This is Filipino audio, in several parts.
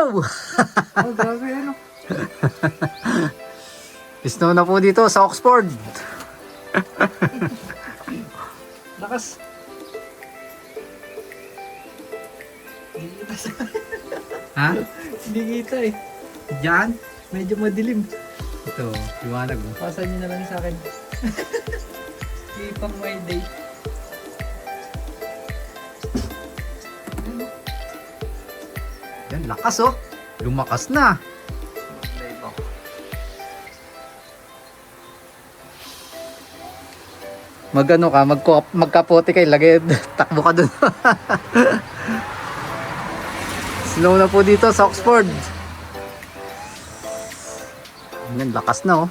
snow. Oh, grabe ano. Snow na po dito sa Oxford. Lakas. Hindi kita sa... Ha? Hindi kita eh. Diyan? Medyo madilim. Ito, liwanag mo. Pasan nyo na lang sa akin. Ipang my day. Yan, lakas oh. Lumakas na. Magano ka, magkapote kay lagay, takbo ka dun. Snow na po dito sa Oxford. Yan, lakas na oh.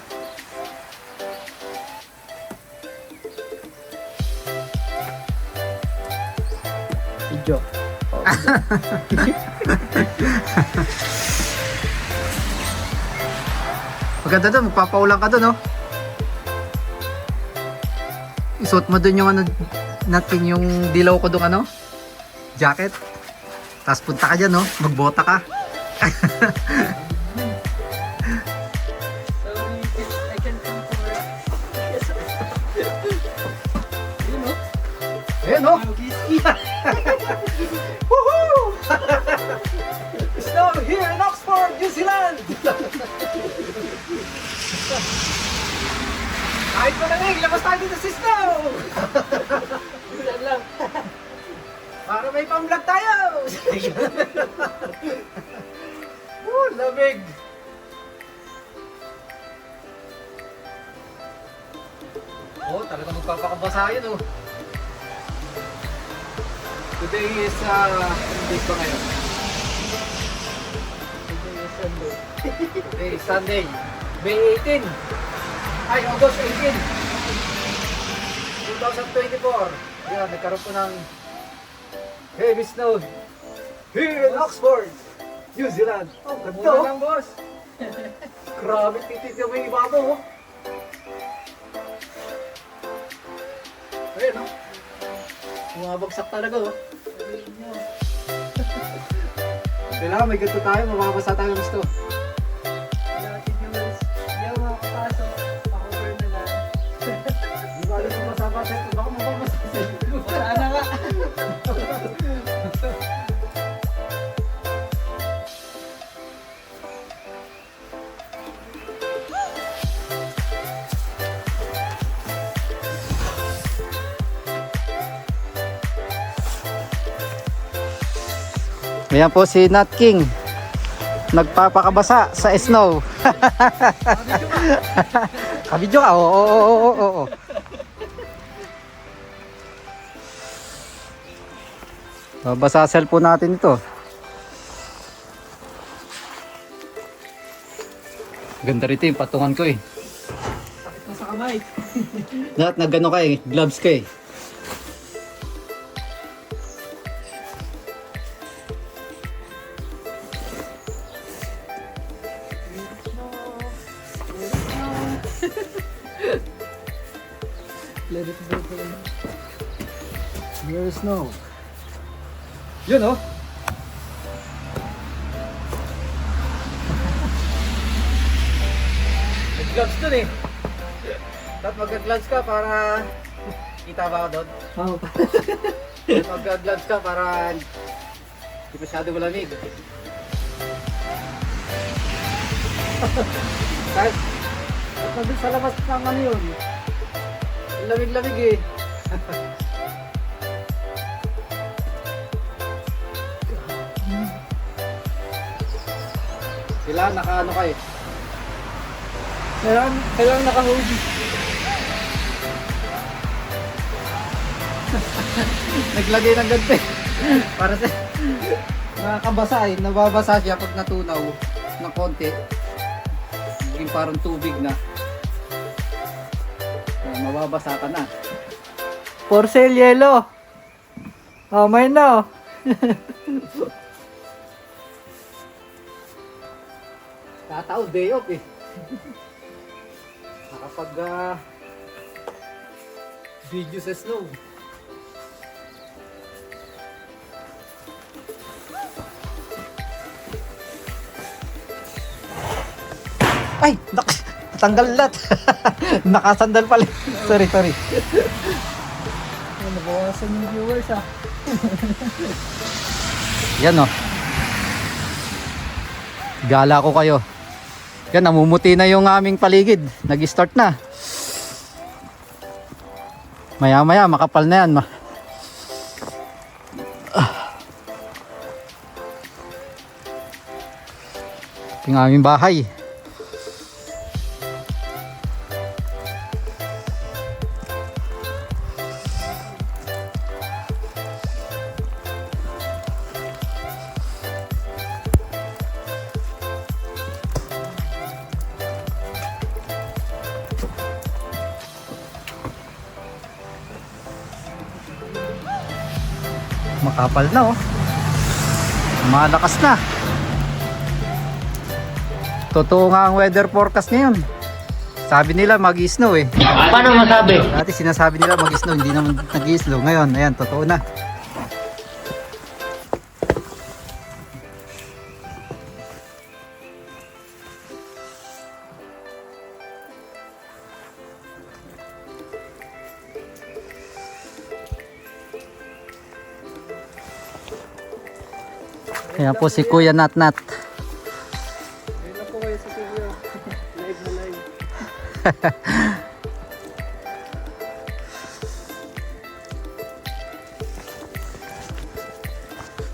Video. Maganda dun, magpapaulang ka dun oh. Isuot mo dun yung ano natin, yung dilaw ko dun ano, jacket. Tapos punta ka dyan no, magbota ka. Sorry, I can't come for Yun no? Ayan no. Woohoo! Snow here in Oxford, New Zealand! Kahit malamig, labas tayo dito sa snow! Bilan lang. Para may pang-vlog tayo! Lamig! Oh, talaga magpapakabasa yun oh. Today is, anong date ba ngayon? Today is Sunday, May 18. Ay, August 18. 2024. Yan, nagkaroon po ng heavy snow here in Oxford, New Zealand. Oh, ganda Mura oh. lang, boss. Grabe, titit yung may ibabaw oh. Ayun oh. Bumabagsak talaga oh. Kailangan may ganito tayo, mababasa tayo gusto. Dati viewers, hindi ako makakapasok. Pa-cover na lang. Di ba alam kung masama sa ito, baka mababasa sa ito. Sana nga. Ayan po si Nat King, nagpapakabasa sa snow. Kabidyo ka? Oo. Babasa sa cellphone natin ito. Ganda rito yung patungan ko eh. Sakit na sa kamay. Lahat nagano ka eh, gloves ka eh. Let it go for them. There is snow. Yun oh. Nag-gloves dun eh. Dapat mag-gloves ka para... Kita ba ako doon? Oo. Mag-gloves ka para... Hindi masyado malamig. Kahit... At nandun sa labas ng ano yun. Ang lamig-lamig eh. Kailangan naka-ano ka eh. Kailangan naka-hoodie. Naglagay ng ganito eh. Para sa... Nakakabasa eh. Nababasa siya pag natunaw ng konti. Yung parang tubig na. Mababasa ka na. For sale yellow. Oh, may na. Tatao, day off eh. Nakapag video sa snow. Ay! Natanggal lahat. Nakasandal pala. Sorry. Nabawasan yung viewers ah. Yan oh. Gala ko kayo. Yan, namumuti na yung aming paligid. Nag-start na. Maya makapal na yan. Yung aming bahay. Makapal na oh. Malakas na. Totoo nga ang weather forecast ngayon. Sabi nila mag-snow eh. Paano masabi? Dati sinasabi nila mag-snow, hindi naman nag-snow. Ngayon, ayan, totoo na. Kaya po si Kuya Natnat. Ayun na po kayo sa studio. Live na live.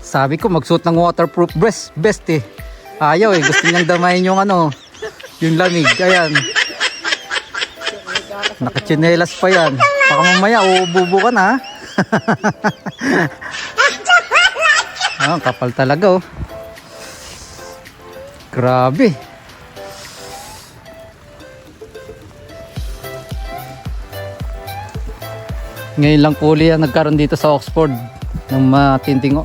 Sabi ko magsuot ng waterproof best eh. Ayaw eh, gusto niyang damayin yung ano, yung lamig. Ayan. Nakachinelas pa yan. Baka mamaya uububo ka na. Ah, kapal talaga oh. Grabe. Ngayon lang po ulit nagkaroon dito sa Oxford ng matinding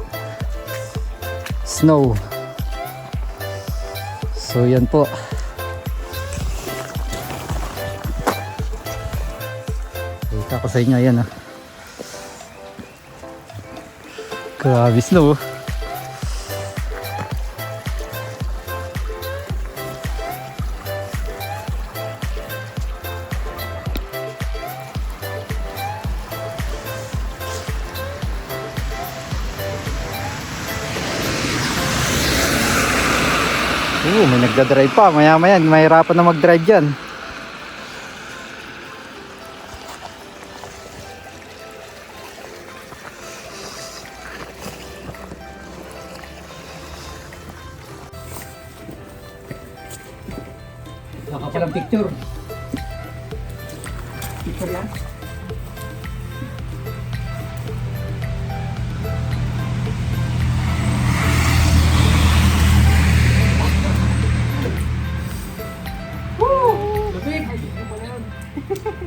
snow. So yan po. Kita ko sa inyo yan ah. Grabe snow. May nagdadrive pa. Maya-maya, mahirapan na mag-drive dyan. Baka palang picture. Picture lang.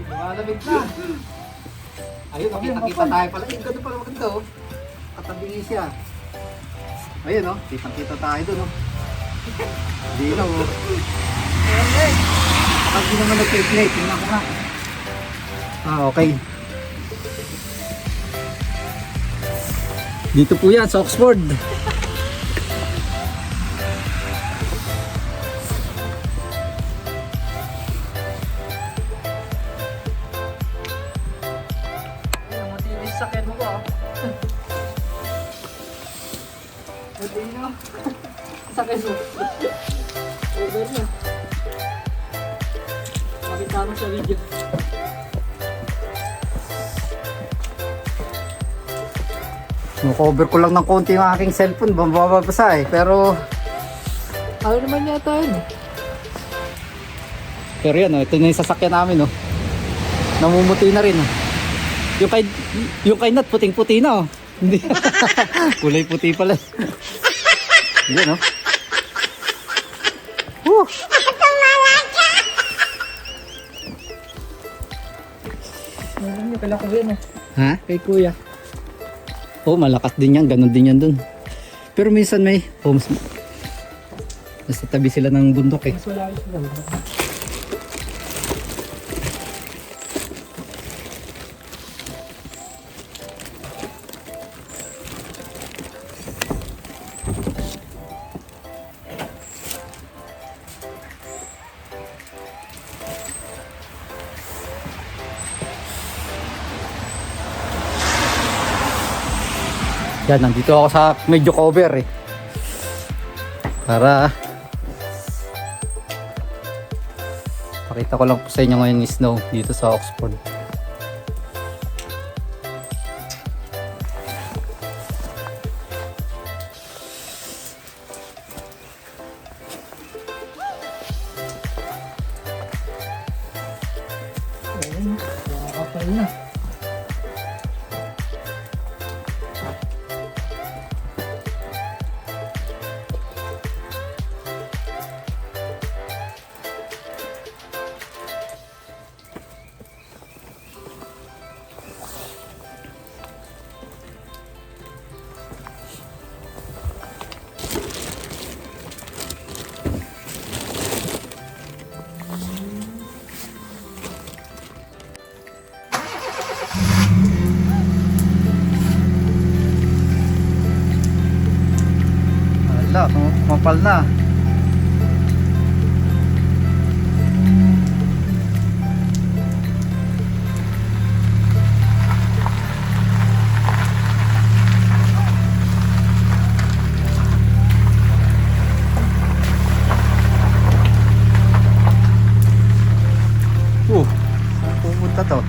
Malamig na. Ayun, okay, nakita tayo pala. Yung gano'n pala maganda oh. Katabi siya. Ayun oh, kita tayo dun oh. Hindi na oh. Kapag di naman nag-play, tingnan ko nga. Ah, okay. Dito po yan sa Oxford. Sakyan mo ko ah. Hindi na. Sakyan mo. Over na. Makita mo sa video. Cover ko lang ng konti yung aking cellphone, bababasa eh. Pero Ano naman yata yun? Pero yan oh, ito na yung sasakyan namin oh. Namumuti na rin oh. Yung kay Nat puting-puti na oh. Hindi. Kulay puti pala. Yan oh. Woo! Alam niyo, kailan ko yun eh. Ha? Kay kuya. Oh, malakas din yan, ganun din yan dun. Pero minsan may nasa tabi sila ng bundok eh. Mas wala ko sila. Yan, nandito ako sa medyo cover eh. Para pakita ko lang po sa inyo ngayon yung snow dito sa Oxford. Ayun, kapal na. Wala, mapal na. Saan pumunta to?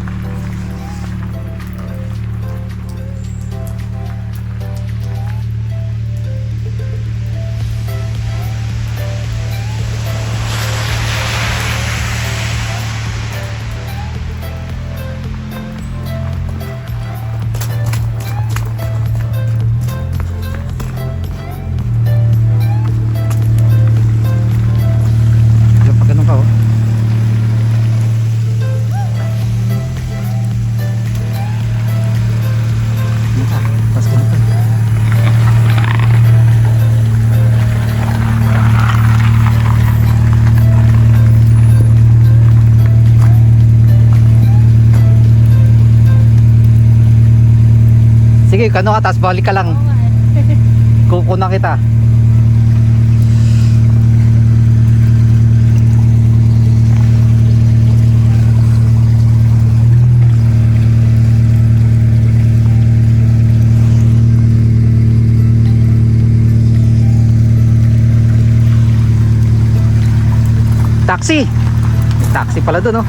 Yung pag ganun ka oh. Pas ganun ka. Sige, kano ka, tapos balik ka lang. Kukunan kita. Taxi! Taxi pala doon, oh.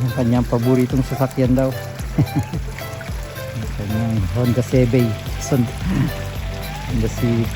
Yung kanyang paboritong sasakyan daw. Yung kanyang Honda Civic. Honda Civic.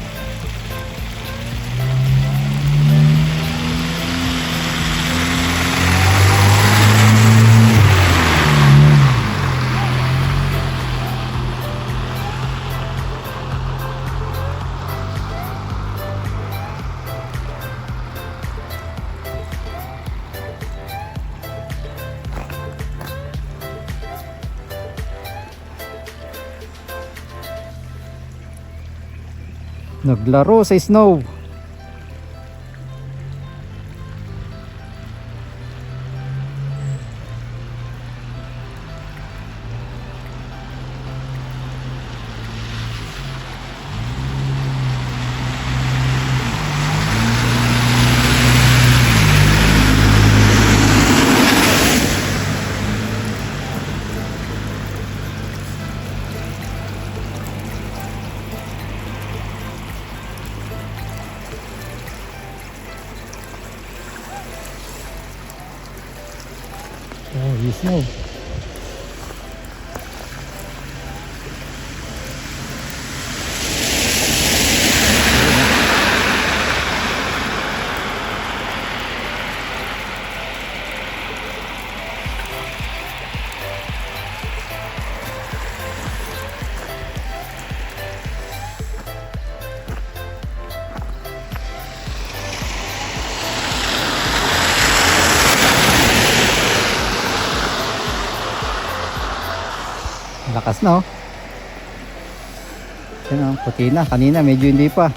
Naglaro sa snow. Oh, you snow. Lakas, no? Yan, puti na. Kanina medyo hindi pa.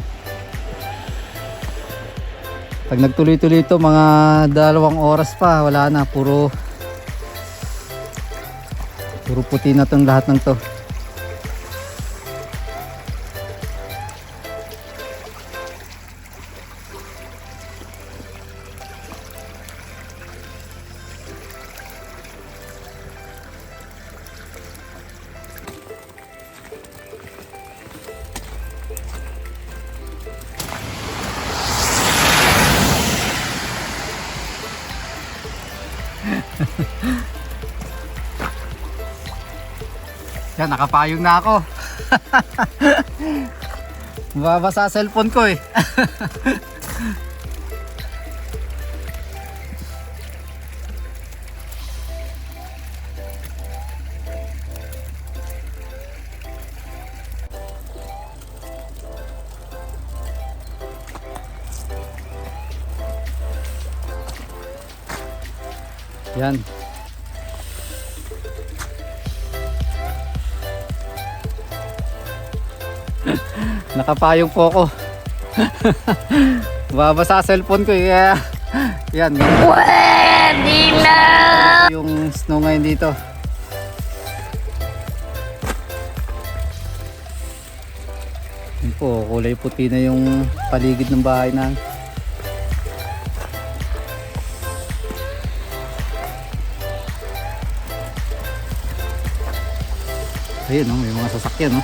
Pag nagtuloy-tuloy ito, mga 2 oras pa, wala na. Puro puti na itong lahat ng to. Yan, nakapayong na ako. Mababasa sa cellphone ko eh. Yan. Nakapayong po ako. Babasa sa cellphone ko kaya yan. Pwede na! Yung snow ngayon dito. Yan po, kulay puti na yung paligid ng bahay na. Ayun, no, may mga sasakyan, no.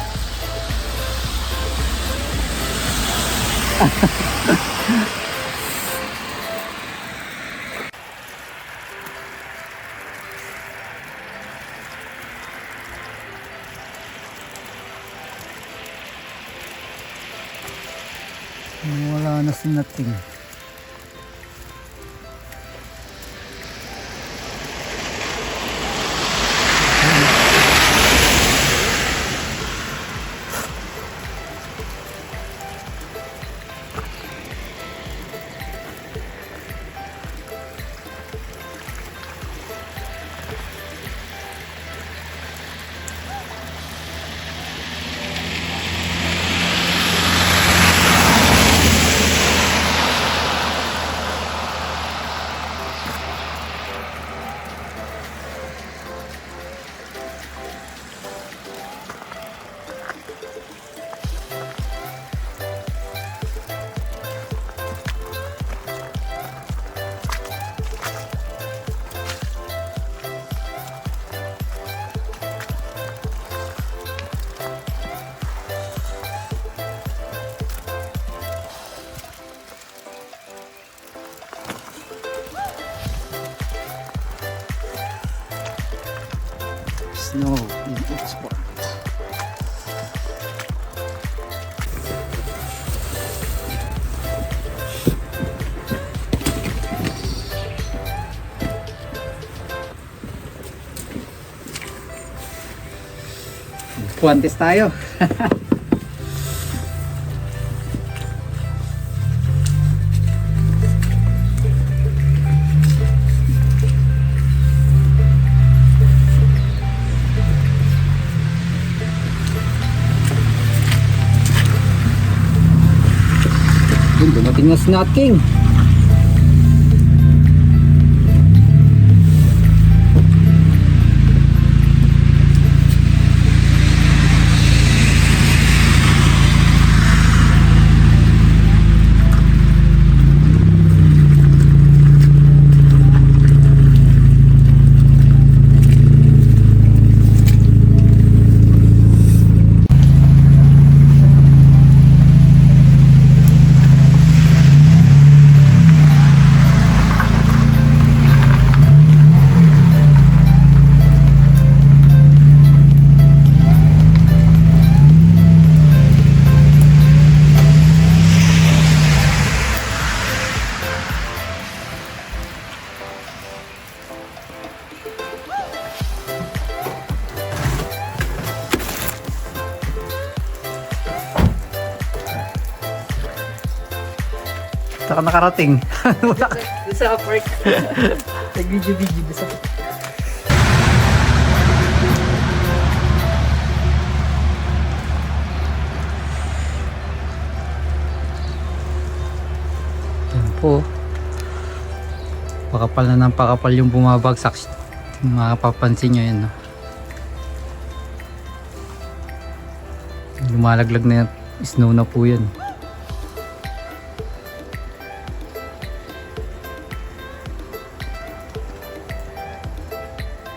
Wala na si nating. Snow in export. Puantes tayo. Dumating na Snot King. Saka nakarating. Wala. Sa park. Nag-video sa po. Pakapal na ng pakapal yung bumabagsak. Makapapansin nyo yan, no? Lumalaglag na snow na po yan.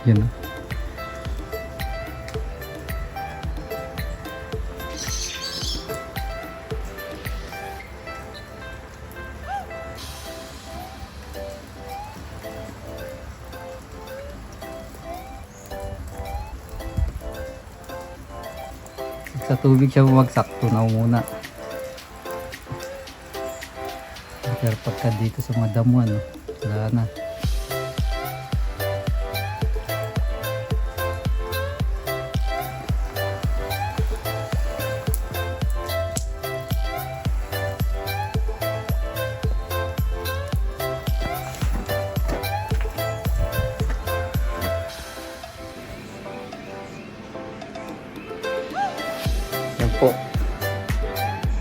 Yan, no? Sa tubig siya bumagsak, tunaw muna. Pero pagka dito sa mga damuhan, no, wala na. Yan po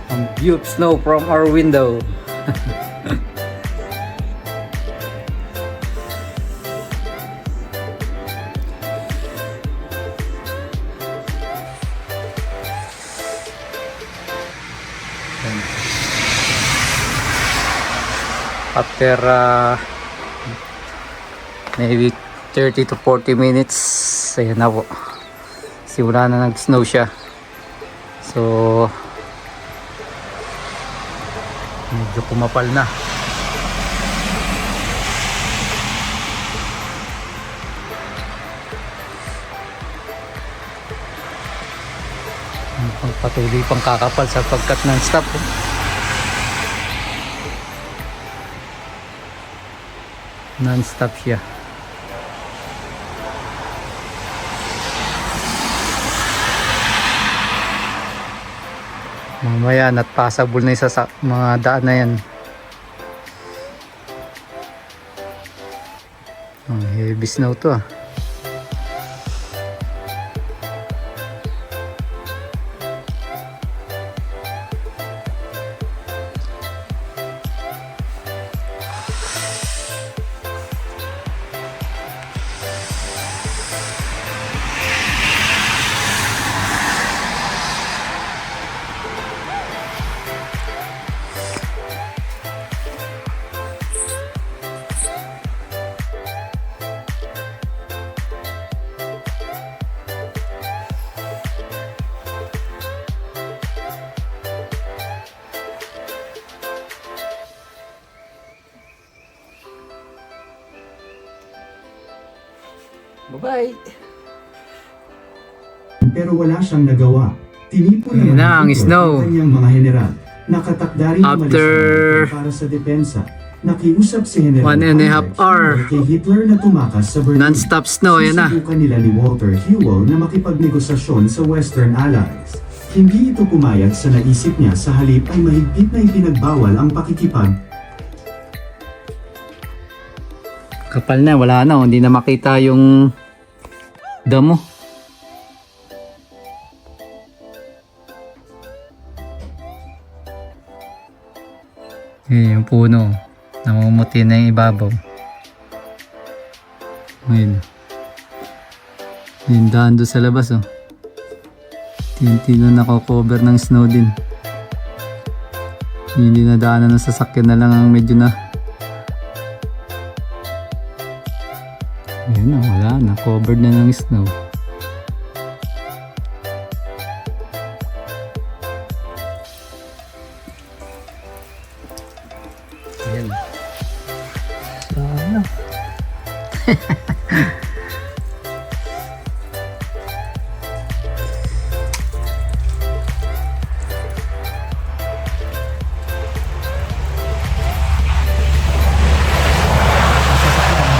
ang view of snow from our window. After maybe 30 to 40 minutes, ayan na po, simula na nag-snow siya. So medyo kumapal na. Patuloy pang kakapal sapagkat non-stop. Non-stop siya. Mamaya not passable na isa sa mga daan na yan. Ang heavy snow to, ah. Bye-bye. Pero wala siyang nagawa. Tinipon Yun naman na, ang ni Hitler snow. ang kanyang mga general. Nakatakda rin After umalis para sa depensa. Nakiusap si General 1.5 hour kay Hitler na tumakas sa Berlin. non-stop snow, yan na. Sinusubukan nila ni Walter Hewell na makipagnegosasyon sa Western Allies. Hindi ito pumayag sa naisip niya, sa halip ay mahigpit na ipinagbawal ang pakikipag. Kapal na, wala na, hindi na makita yung damo. Yung puno, namumuti na yung ibabaw. Ayun. Yung daan doon sa labas, oh. Tinti na nako-cover ng snow din. Hindi na daanan ng sasakyan na lang ang medyo na. Ayun na, wala na. Covered na ng snow. Ayan. Sana.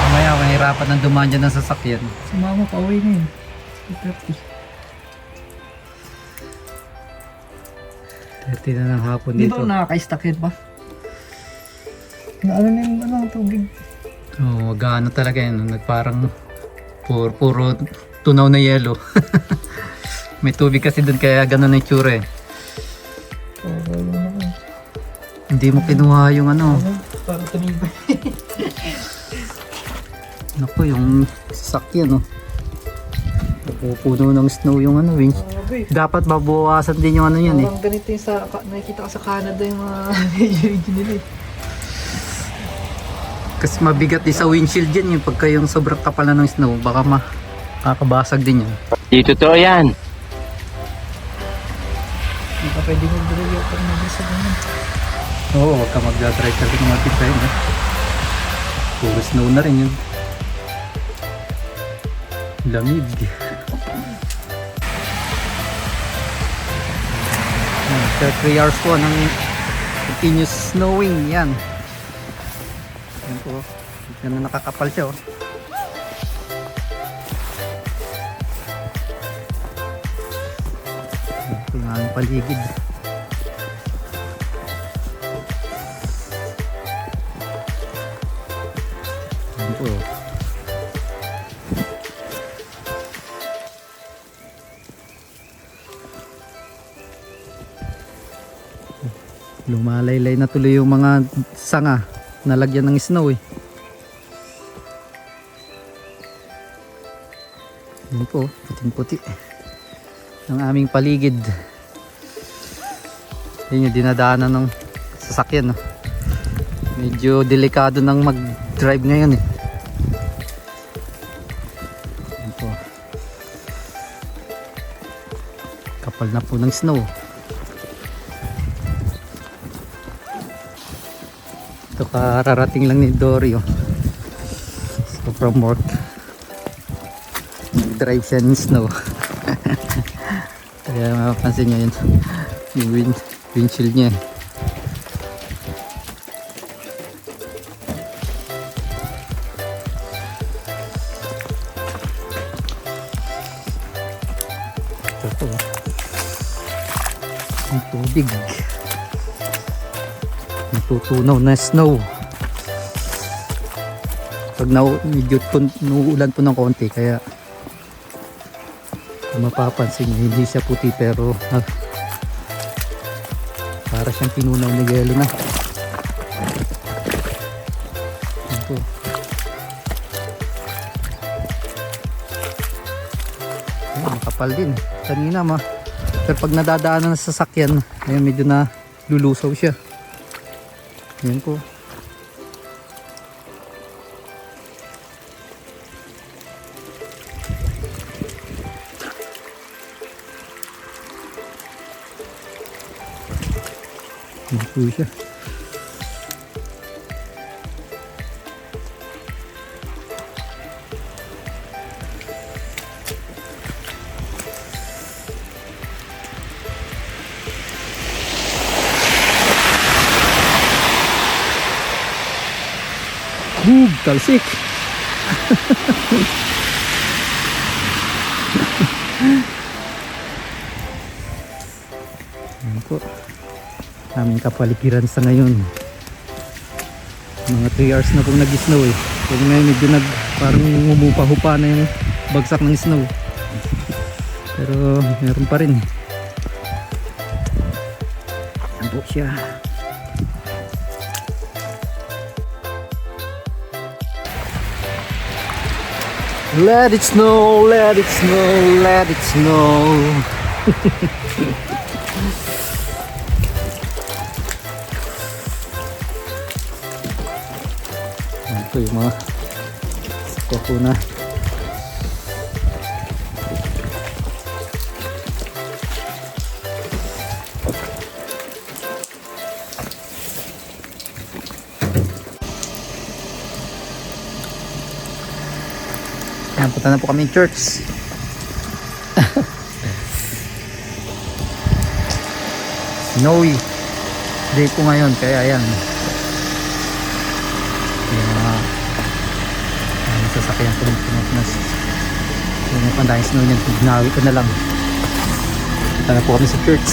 Mamaya, mahirapan ng dumaan dyan ng sasakyan. Sumama pa uwi na yun. 30 na ng hapon Di dito. ba nakaka-stuck yun pa? Ano na yung ang tubig? Oo, gaano talaga yan. Nagparang puro tunaw na yelo. May tubig kasi doon kaya gano'n na yung tsura, eh. Oo, yun ako. Hindi mo kinuha yung ano. Parang tumibay. Naku, yung sasakyan, oh. Napupuno ng snow yung ano, winch. Grabe. Dapat babawasan din yung ano yan, eh. Parang ganito yung nakikita ko sa Canada yung mga medyo nila eh. Kasi mabigat din sa windshield yan, yung pagka yung sobrang kapal na ng snow, baka makakabasag din yan. Di totoo yan. Hindi ka pwede mag-drive pag nabasa ganyan. Oo, wag ka magdadrive kasi kung matipay, eh. Puro snow na rin yun. Lamig. After 3 hours po ng continuous snowing, yan. Yan po, yan na nakakapal siya, oh. Yan po yung aming paligid. Yan po. Lumalaylay na tuloy yung mga sanga nalagyan ng snow, eh. Yan po, puting-puti ang aming paligid. Yan yung dinadaanan ng sasakyan, no? Medyo delikado nang mag-drive ngayon, eh. Yan po, kapal na po ng snow. Ito, kararating lang ni Dory, oh. So from work, drive siya ng snow. Kaya mapapansin nyo yun, yung windshield niya. Ito po, ang tubig, natutunaw na snow. Pag medyo uulan po ng konti, kaya kung mapapansin nyo, hindi siya puti pero para siyang pinunaw na yelo na. Ito, makapal din kanina, pero pag nadadaanan ng sasakyan, ayun, medyo na lulusaw siya. Yan po. Yan po siya. Talsik. Yan po, aming kapaligiran sa ngayon. Mga 3 hours na pong nag-snow, eh. Kung ngayon medyo parang umupa-hupa na yung bagsak ng snow, pero meron pa rin. Yan po siya. Let it snow, let it snow, let it snow. Ito yung mga kokuna. Yan, punta na po kami church. Snowy day po ngayon, kaya yan. Yung sasakyan ko ng pinupunas. Yung pandayang snow niyan, ginawi ko na lang. Punta na po kami sa church.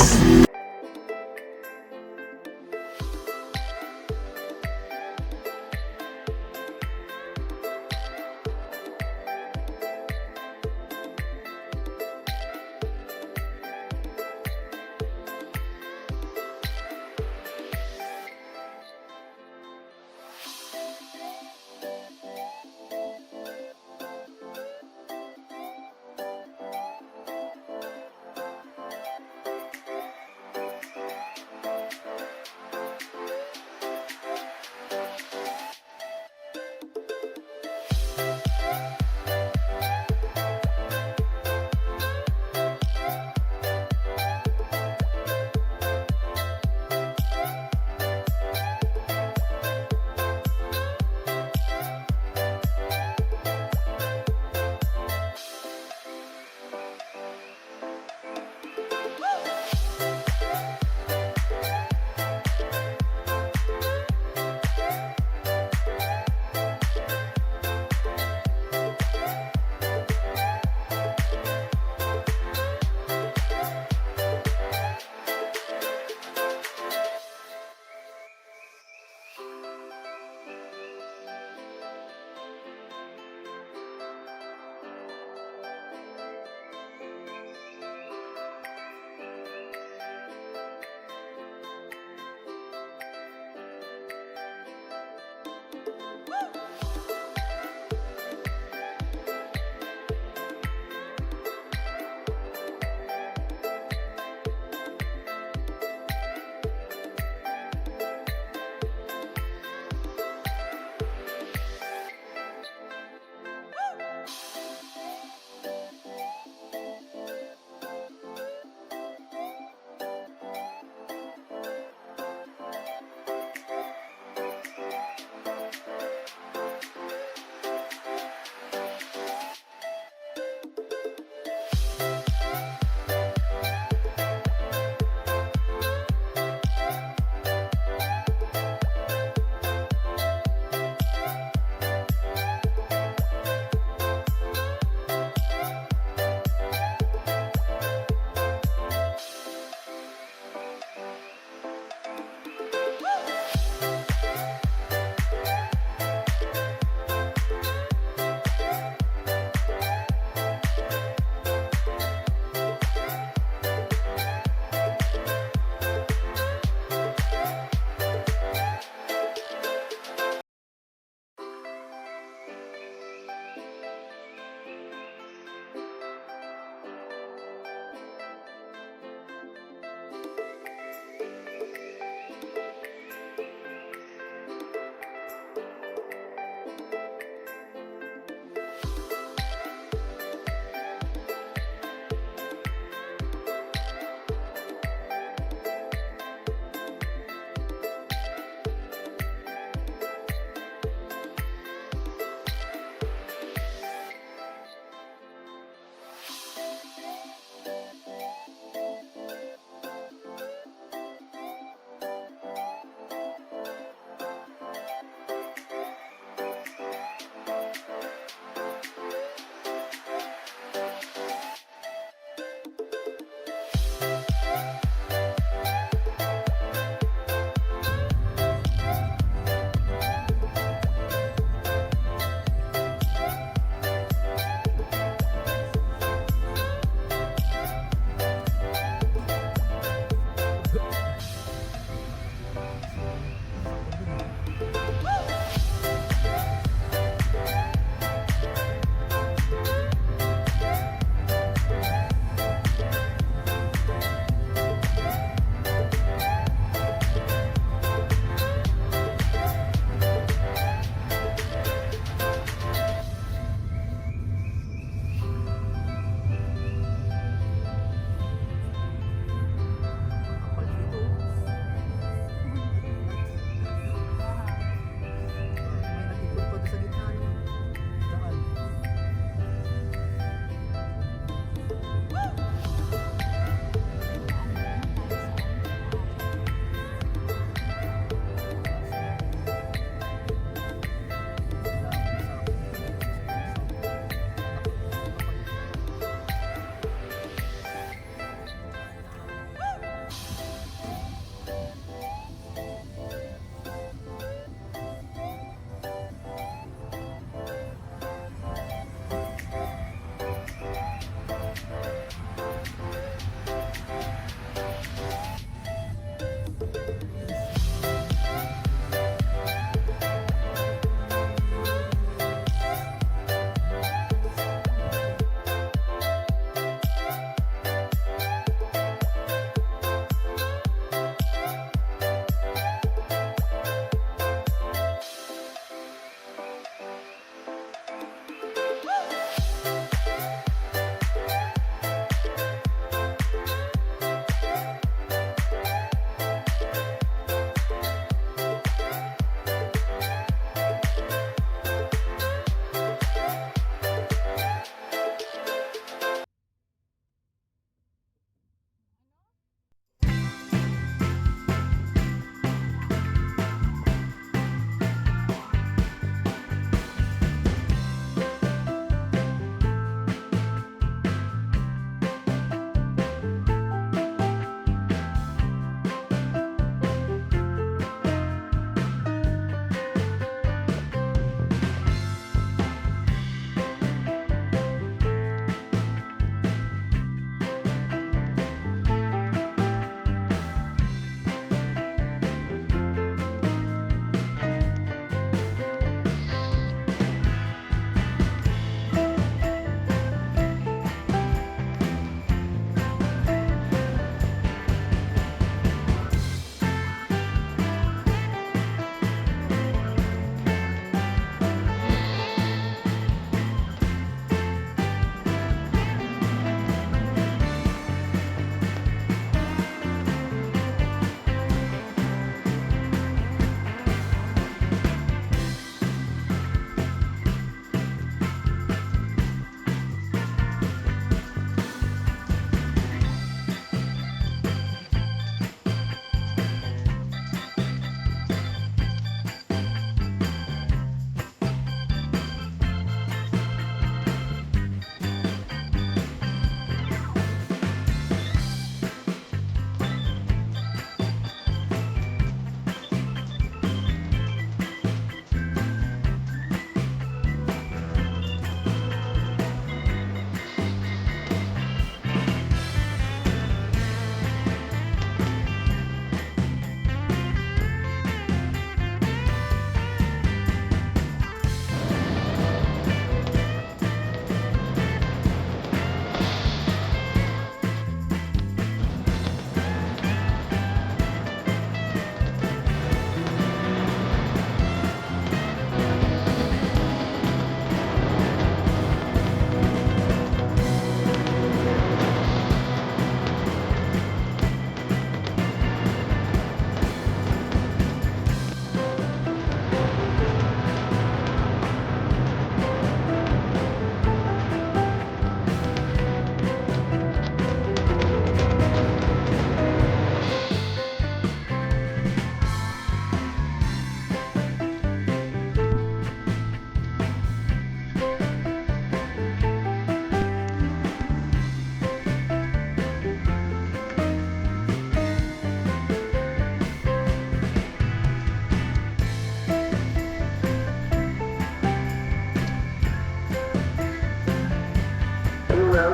Ayun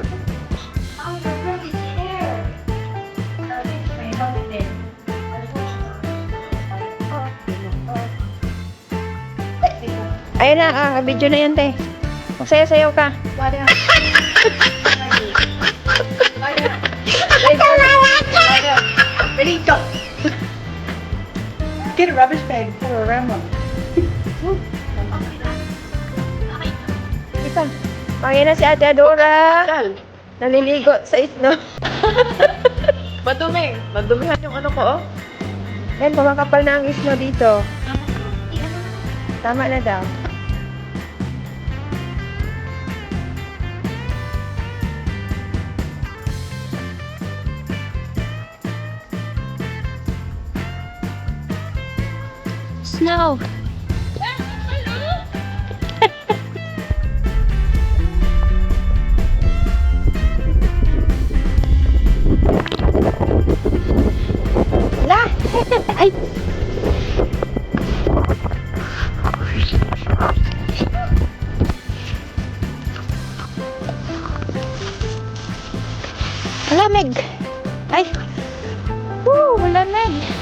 na, video na yan, te. Sayaw-sayaw ka. Benito! Get a rubbish bag for a grandma. Isa. Pangin na si Ate Adora. Naliligo sa isno. Madumi. Madumihan yung ano ko, oh. Yan, kumakapal na ang isno dito. Tama na daw. Snow. La! Ay! Malamig! Ay! Woo! Malamig!